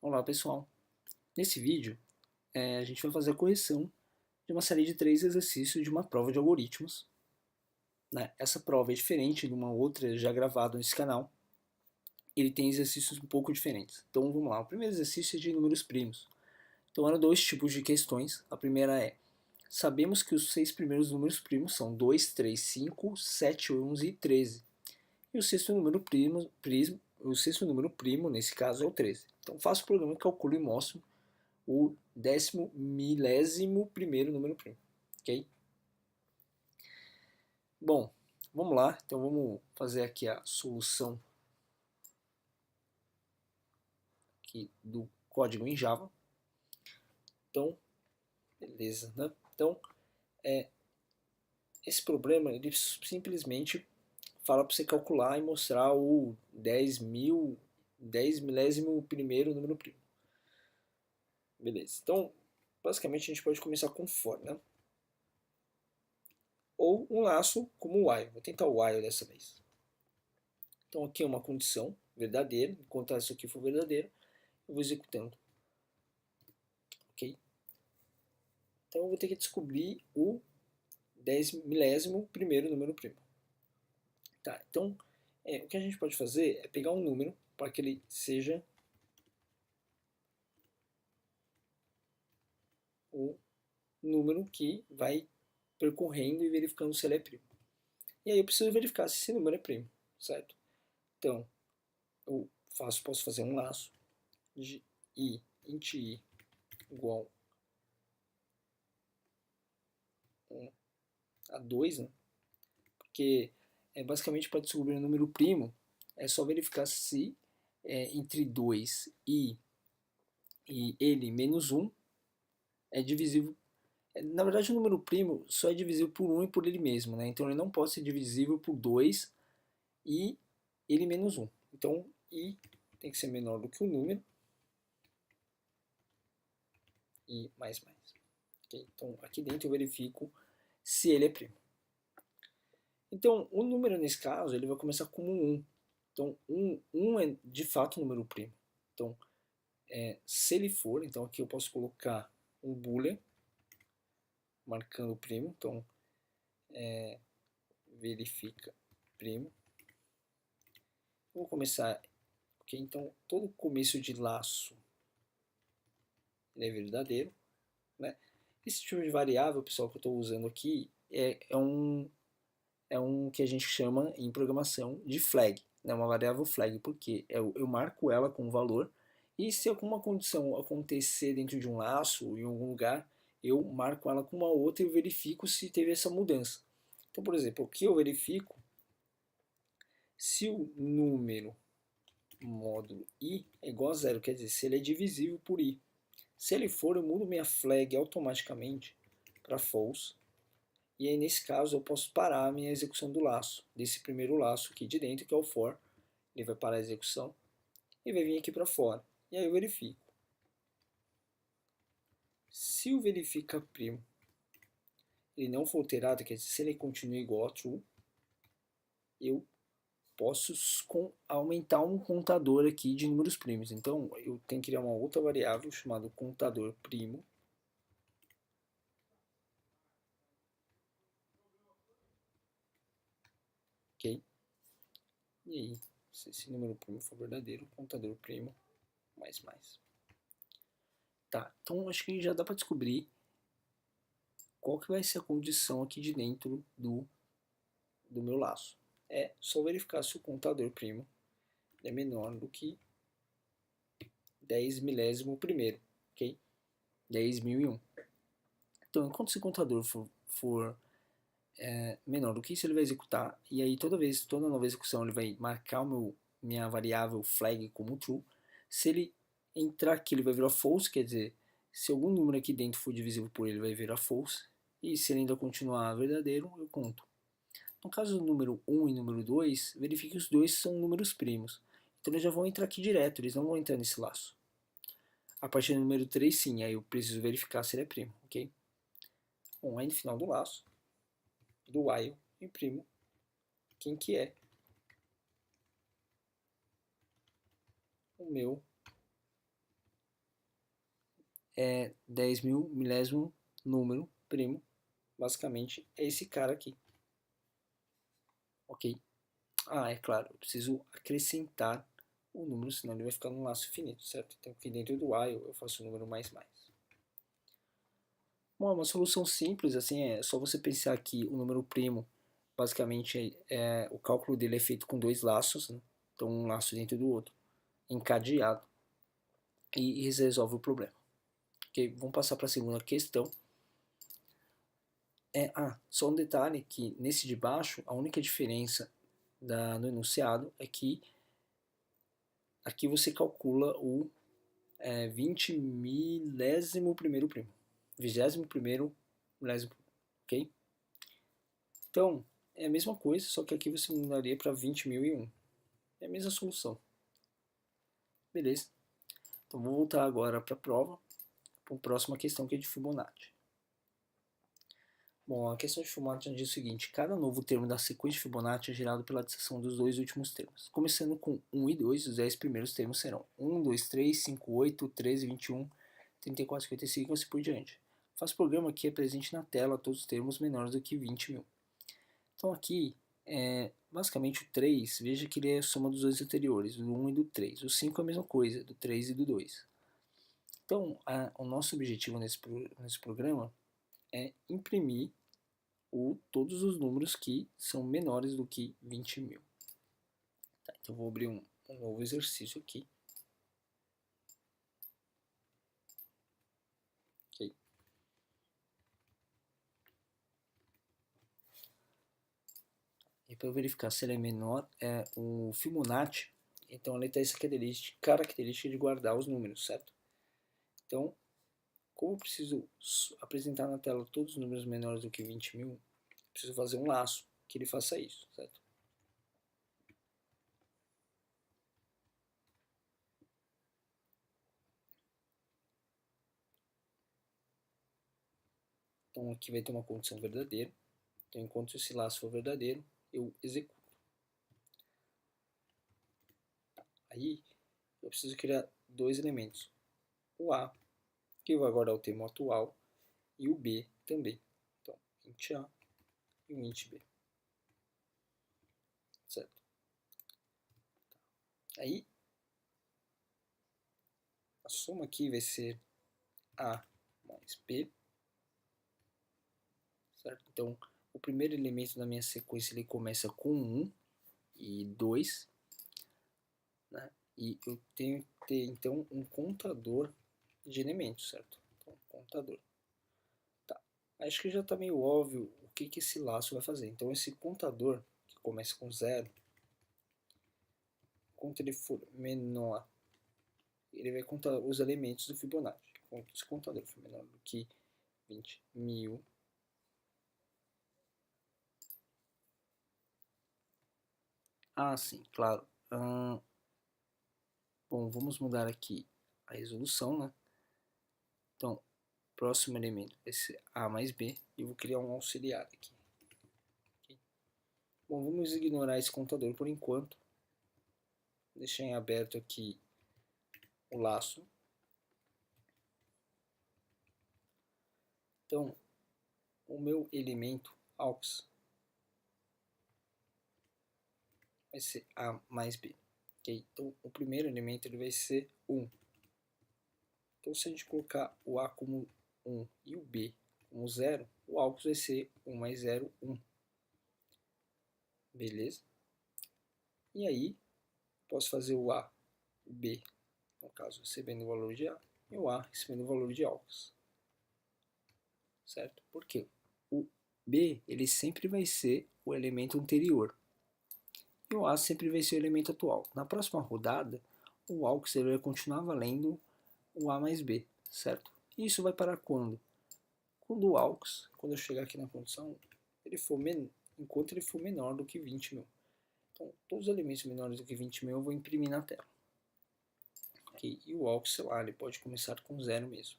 Olá pessoal, nesse vídeo a gente vai fazer a correção de uma série de 3 exercícios de uma prova de algoritmos, né? Essa prova é diferente de uma outra já gravada nesse canal, ele tem exercícios um pouco diferentes. Então vamos lá, o primeiro exercício é de números primos. Então eram dois tipos de questões, a primeira é: sabemos que os 6 primeiros números primos são 2, 3, 5, 7, 11 e 13. E o sexto número primo, nesse caso, é o 13. Então faço o programa, calculo e mostro o 10.000º número primo, ok? Bom, vamos lá, então vamos fazer aqui a solução aqui do código em Java. Então, beleza, né? Então, esse problema, ele simplesmente fala para você calcular e mostrar o 10.000º número primo. Beleza, então, basicamente a gente pode começar com for, né? Ou um laço como o while. Vou tentar o while dessa vez. Então aqui é uma condição verdadeira, enquanto isso aqui for verdadeiro, eu vou executando. Ok? Então eu vou ter que descobrir o 10.000º número primo. Tá, então o que a gente pode fazer é pegar um número para que ele seja o número que vai percorrendo e verificando se ele é primo. E aí eu preciso verificar se esse número é primo, certo? Então eu posso fazer um laço de i int i igual a 2, né? Porque basicamente para descobrir o número primo é só verificar se entre 2 e ele menos 1 é divisível. Na verdade, o número primo só é divisível por 1 e por ele mesmo, né? Então ele não pode ser divisível por 2 e ele menos 1. Então i tem que ser menor do que o número i mais mais. Okay? Então aqui dentro eu verifico se ele é primo. Então o número nesse caso ele vai começar como 1. Então 1 é de fato um número primo. Então se ele for, então aqui eu posso colocar um boolean marcando o primo, então verifica primo. Vou começar, ok? Então todo começo de laço ele é verdadeiro, né? Esse tipo de variável, pessoal, que eu estou usando aqui é um que a gente chama em programação de flag, né? Uma variável flag, porque eu marco ela com um valor e se alguma condição acontecer dentro de um laço, em algum lugar, eu marco ela com uma outra e verifico se teve essa mudança. Então, por exemplo, aqui eu verifico se o número módulo i é igual a zero, quer dizer, se ele é divisível por i. Se ele for, eu mudo minha flag automaticamente para false. E aí, nesse caso, eu posso parar a minha execução do laço, desse primeiro laço aqui de dentro, que é o for. Ele vai parar a execução e vai vir aqui para fora. E aí eu verifico. Se o verifica primo ele não for alterado, quer dizer, se ele continua igual a true, eu posso aumentar um contador aqui de números primos. Então eu tenho que criar uma outra variável chamada contador primo. Ok? E aí, se esse número primo for verdadeiro, contador primo mais mais. Tá, então acho que já dá para descobrir qual que vai ser a condição aqui de dentro do meu laço. É só verificar se o contador primo é menor do que 10.000º, ok? 10.001. Então, enquanto esse contador for menor do que isso, ele vai executar, e aí toda nova execução, ele vai marcar minha variável flag como true. Se ele entrar aqui, ele vai virar false, quer dizer, se algum número aqui dentro for divisível por ele, vai virar false, e se ele ainda continuar verdadeiro, eu conto. No caso do número 1 e número 2, verifique que os dois são números primos. Então eles já vão entrar aqui direto, eles não vão entrar nesse laço. A partir do número 3, sim, aí eu preciso verificar se ele é primo, ok? Bom, aí no final do laço, do while, imprimo quem que é o meu é 10.000 milésimo número primo, basicamente é esse cara aqui, ok? Ah, é claro, eu preciso acrescentar o número, senão ele vai ficar num laço infinito, certo? Então aqui dentro do while eu faço o número mais mais. Bom, é uma solução simples, assim, é só você pensar que o número primo, basicamente, o cálculo dele é feito com dois laços, né? Então um laço dentro do outro, encadeado, e isso resolve o problema. Ok, vamos passar para a segunda questão. Só um detalhe que nesse de baixo, a única diferença no enunciado é que aqui você calcula o 20 milésimo primeiro primo. 21º milésimo, ok? Então, é a mesma coisa, só que aqui você mudaria para 20.001. É a mesma solução. Beleza? Então, vou voltar agora para a prova, para a próxima questão que é de Fibonacci. Bom, a questão de Fibonacci diz o seguinte: cada novo termo da sequência de Fibonacci é gerado pela adição dos dois últimos termos. Começando com 1 e 2, os 10 primeiros termos serão 1, 2, 3, 5, 8, 13, 21, 34, 55 e assim por diante. Faço programa que apresente na tela todos os termos menores do que 20.000. Então aqui, basicamente o 3, veja que ele é a soma dos dois anteriores, do 1 e do 3. O 5 é a mesma coisa, do 3 e do 2. Então, o nosso objetivo nesse programa é imprimir todos os números que são menores do que 20.000. Tá, então eu vou abrir um novo exercício aqui. Okay. E para verificar se ele é menor, o Fibonacci, então ele tem essa característica de guardar os números, certo? Então, como eu preciso apresentar na tela todos os números menores do que 20.000, preciso fazer um laço que ele faça isso, certo? Então aqui vai ter uma condição verdadeira. Então enquanto esse laço for verdadeiro, eu executo. Aí eu preciso criar dois elementos. O A, que vai guardar o termo atual, e o B também. Então, int A e o int B. Certo? Aí, a soma aqui vai ser A mais B. Certo? Então, o primeiro elemento da minha sequência ele começa com 1 e 2. Né? E eu tenho que ter, então, um contador de elementos, certo? Então, contador. Tá. Acho que já está meio óbvio o que esse laço vai fazer. Então, esse contador, que começa com 0, quanto ele for menor, ele vai contar os elementos do Fibonacci. Quanto esse contador for menor do que 20.000, sim, claro. Bom, vamos mudar aqui a resolução, né? Então, próximo elemento vai ser A mais B, e eu vou criar um auxiliar aqui. Okay? Bom, vamos ignorar esse contador por enquanto. Deixar em aberto aqui o laço. Então, o meu elemento aux vai ser A mais B. Okay? Então, o primeiro elemento ele vai ser 1. Então, se a gente colocar o A como 1 e o B como 0, o aux vai ser 1 mais 0, 1. Beleza? E aí, posso fazer o A, o B, no caso, recebendo o valor de A, e o A recebendo o valor de aux. Certo? Porque o B ele sempre vai ser o elemento anterior. E o A sempre vai ser o elemento atual. Na próxima rodada, o aux ele vai continuar valendo o A mais B, certo? E isso vai parar quando? Quando o aux, quando eu chegar aqui na condição, enquanto ele for menor do que 20.000. Então, todos os elementos menores do que 20.000 eu vou imprimir na tela. Okay? E o aux, sei lá, ele pode começar com 0 mesmo.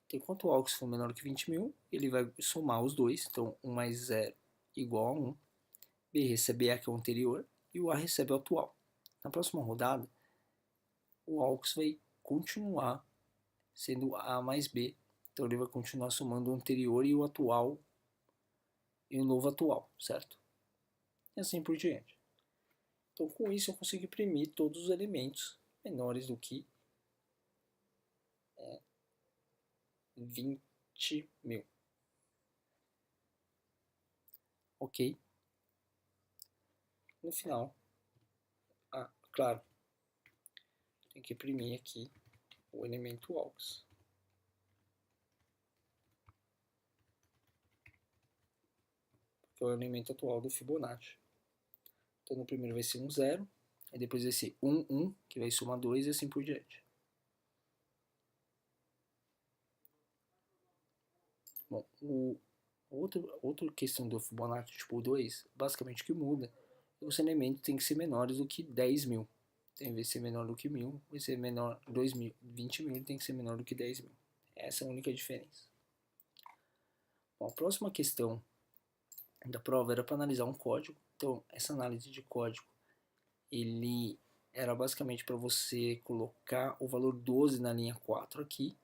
Então, enquanto o aux for menor que 20.000, ele vai somar os dois. Então, 1 mais 0 igual a 1. B recebe A, que é o anterior, e o A recebe o atual. Na próxima rodada, o aux vai continuar sendo A mais B. Então ele vai continuar somando o anterior e o atual e o novo atual, certo? E assim por diante. Então com isso eu consigo imprimir todos os elementos menores do que 20.000. Ok? No final, claro, tem que imprimir aqui o elemento aux. Que é o elemento atual do Fibonacci. Então no primeiro vai ser um 0, aí depois vai ser 1, 1, que vai somar 2 e assim por diante. Bom, outra questão do Fibonacci tipo 2, basicamente o que muda, os elementos têm que ser menores do que 10.000. Então, em vez de ser menor do que 1.000, vai ser menor 2.000, 20.000 tem que ser menor do que 10.000. Essa é a única diferença. Bom, a próxima questão da prova era para analisar um código. Então, essa análise de código, ele era basicamente para você colocar o valor 12 na linha 4 aqui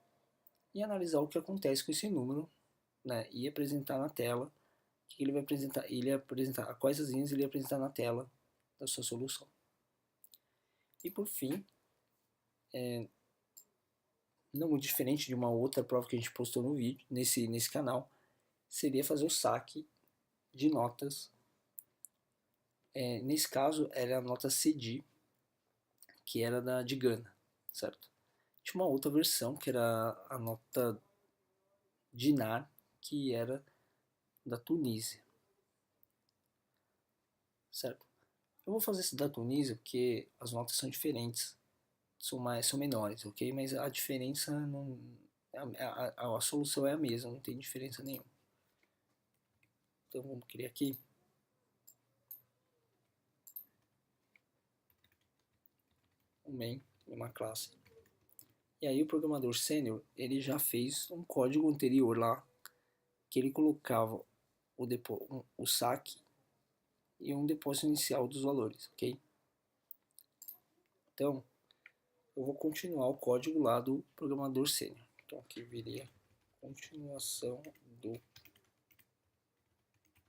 e analisar o que acontece com esse número, né, e apresentar na tela que ele vai apresentar, quais as linhas ele ia apresentar na tela da sua solução. E por fim, não muito diferente de uma outra prova que a gente postou no vídeo, nesse canal, seria fazer o saque de notas. Nesse caso era a nota CDI, que era de Gana, certo? Tinha uma outra versão que era a nota Dinar, que era da Tunísia, certo? Eu vou fazer esse da Tunísia porque as notas são diferentes, são menores, ok? Mas a diferença não, a solução é a mesma, não tem diferença nenhuma. Então vamos criar aqui um main, uma classe. E aí o programador sênior, ele já fez um código anterior lá, que ele colocava o saque e um depósito inicial dos valores, ok? Então, eu vou continuar o código lá do programador sênior. Então aqui viria continuação do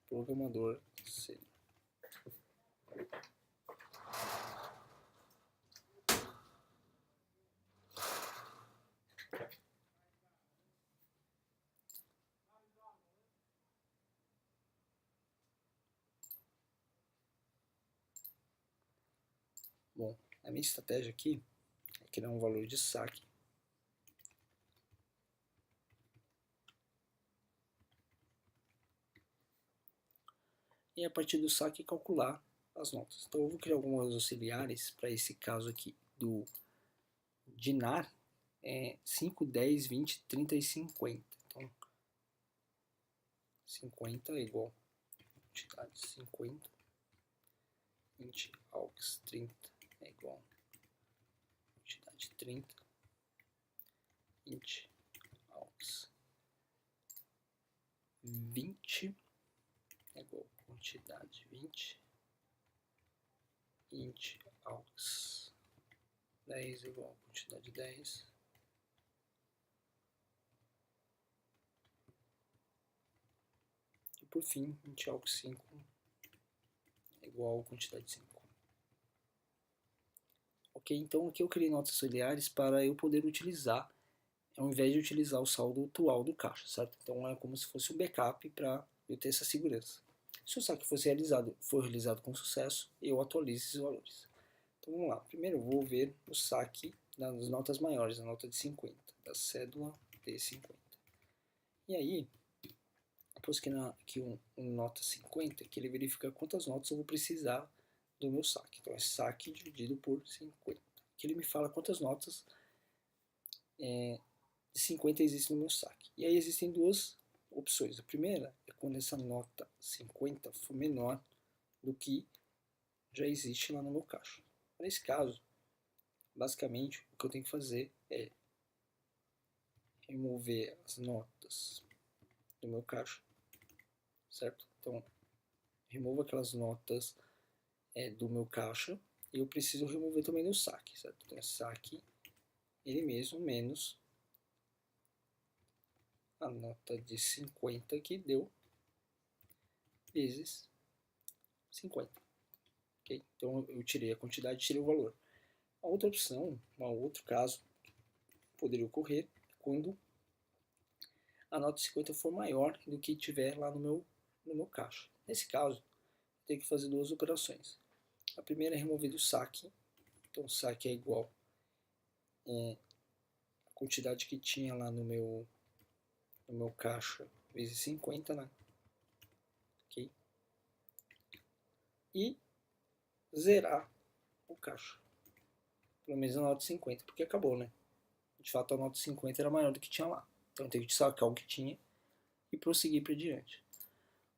programador sênior. Bom, a minha estratégia aqui é criar um valor de saque e a partir do saque calcular as notas. Então eu vou criar algumas auxiliares para esse caso aqui do dinar, 5, 10, 20, 30 e 50. Então 50 é igual a quantidade 50, 20 aux 30 é igual a quantidade 30, 20 aux 20 é igual a quantidade 20, 20 aux 10 é igual a quantidade 10, e por fim 20 aux 5 é igual a quantidade 5. Ok, então aqui eu criei notas auxiliares para eu poder utilizar, ao invés de utilizar o saldo atual do caixa, certo? Então é como se fosse um backup para eu ter essa segurança. Se o saque for realizado com sucesso, eu atualizo esses valores. Então vamos lá, primeiro eu vou ver o saque das notas maiores, a nota de 50, da cédula D50. E aí, depois que nota 50, que ele verifica quantas notas eu vou precisar do meu saque. Então é saque dividido por 50. Que ele me fala quantas notas de 50 existem no meu saque. E aí existem duas opções. A primeira é quando essa nota 50 for menor do que já existe lá no meu caixa. Nesse caso, basicamente, o que eu tenho que fazer é remover as notas do meu caixa, certo? Então, removo aquelas notas do meu caixa e eu preciso remover também do saque, certo? Então, é saque ele mesmo menos a nota de 50 aqui deu vezes 50. Okay? Então eu tirei a quantidade e tirei o valor. A outra opção, um outro caso que poderia ocorrer, quando a nota de 50 for maior do que tiver lá no meu caixa. Nesse caso, eu tenho que fazer duas operações. A primeira é remover do saque. Então o saque é igual a quantidade que tinha lá no meu caixa vezes 50, né? Ok? E zerar o caixa. Pelo menos a nota de 50, porque acabou, né? De fato a nota de 50 era maior do que tinha lá. Então eu tenho que sacar o que tinha e prosseguir para diante.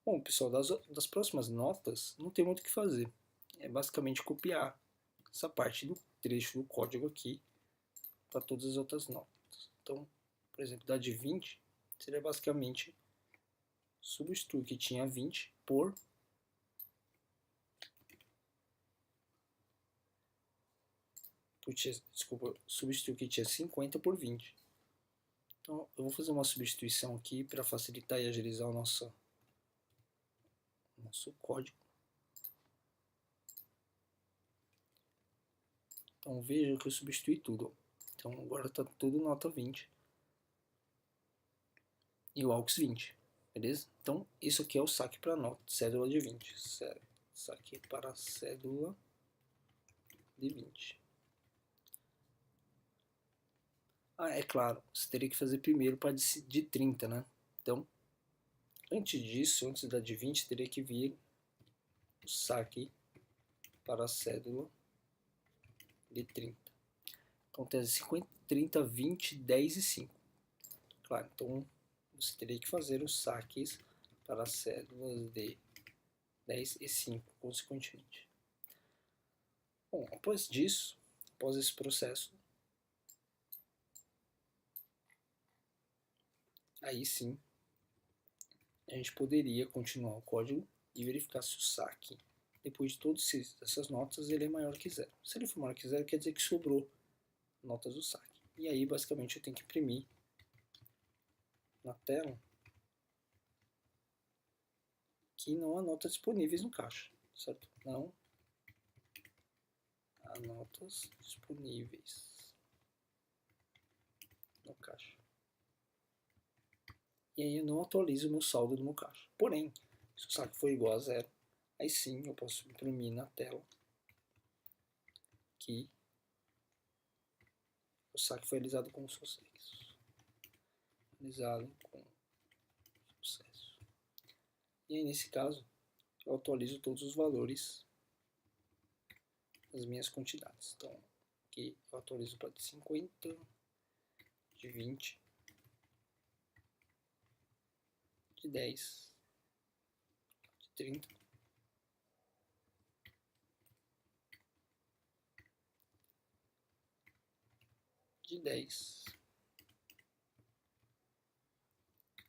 Bom, pessoal, das próximas notas não tem muito o que fazer. É basicamente copiar essa parte do trecho do código aqui para todas as outras notas. Então, por exemplo, da de 20 seria basicamente substituir o que tinha 20 por substituir o que tinha 50 por 20. Então, eu vou fazer uma substituição aqui para facilitar e agilizar o nosso código. Então, veja que eu substituí tudo. Então, agora está tudo nota 20. E o AUX 20. Beleza? Então, isso aqui é o saque para nota, cédula de 20. Saque para cédula de 20. Ah, é claro, você teria que fazer primeiro para de 30, né? Então, antes disso, antes da de 20, teria que vir o saque para a cédula de 30. Então, tem 50, 30, 20, 10 e 5. Claro, então você teria que fazer os saques para as cédulas de 10 e 5, consequentemente. Bom, após disso, após esse processo, aí sim, a gente poderia continuar o código e verificar se o saque, depois de todas essas notas, ele é maior que zero. Se ele for maior que zero, quer dizer que sobrou notas do saque. E aí, basicamente, eu tenho que imprimir na tela que não há notas disponíveis no caixa, certo? Não há notas disponíveis no caixa. E aí eu não atualizo o meu saldo do meu caixa. Porém, se o saque for igual a zero, aí sim eu posso imprimir na tela que o saque foi realizado com sucesso. Realizado com sucesso. E aí nesse caso, eu atualizo todos os valores das minhas quantidades. Então, aqui eu atualizo para de 50, de 20, de 10, de 30, de 10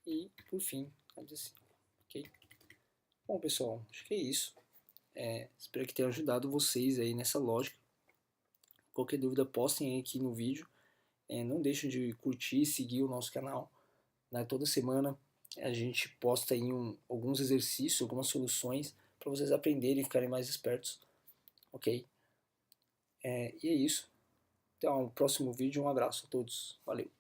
e, por fim, a de 5. Ok? Bom, pessoal, acho que é isso. Espero que tenha ajudado vocês aí nessa lógica. Qualquer dúvida, postem aí aqui no vídeo. Não deixem de curtir e seguir o nosso canal. Né? Toda semana a gente posta aí alguns exercícios, algumas soluções para vocês aprenderem e ficarem mais espertos. Ok? E é isso. Até o próximo vídeo. Um abraço a todos. Valeu!